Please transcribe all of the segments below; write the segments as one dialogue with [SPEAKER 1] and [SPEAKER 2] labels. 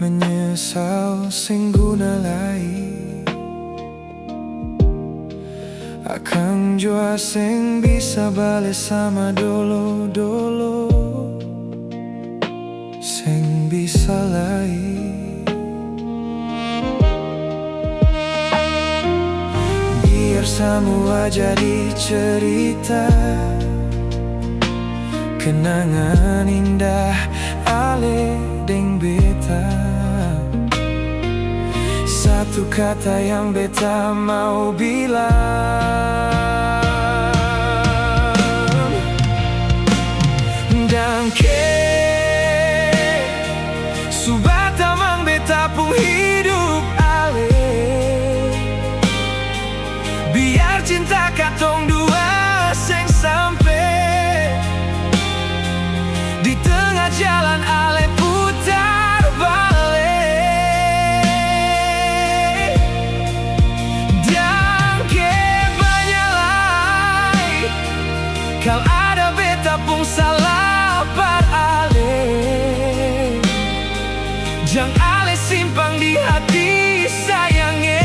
[SPEAKER 1] menyesal sing guna lai. Akang jua sing bisa balik sama dolo-dolo, sing bisa lai. Biar semua jadi cerita, kenangan indah ale deng beta. Satu kata yang beta mau bilang, dangke subata mang beta pun hidup ale. Biar cinta katong dua seng sampai di tengah jalan ale putar balik. Dangke banyalai kal ada beta pun salah par ale. Jang ale simpang di hati sayangnya.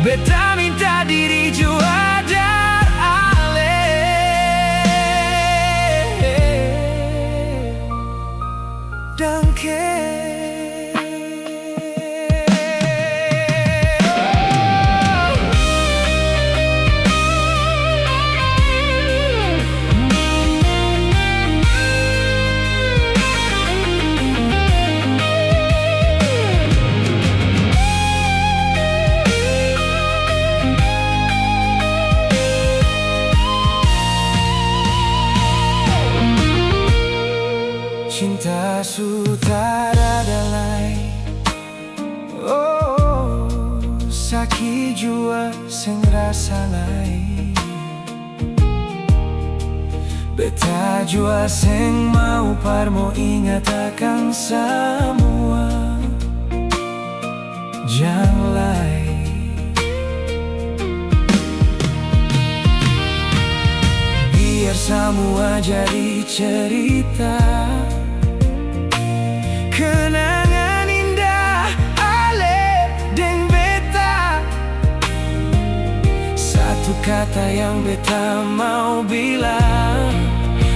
[SPEAKER 1] Beta minta diri jua dar ale. Dangke cinta sutara dalai. Oh, sakit jua sing rasa lai. Beta jua sing mau parmo ingat akan semua. Jangan lai. Biar semua jadi cerita, kenangan indah ale deng beta. Satu kata yang beta mau bilang,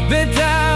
[SPEAKER 1] beta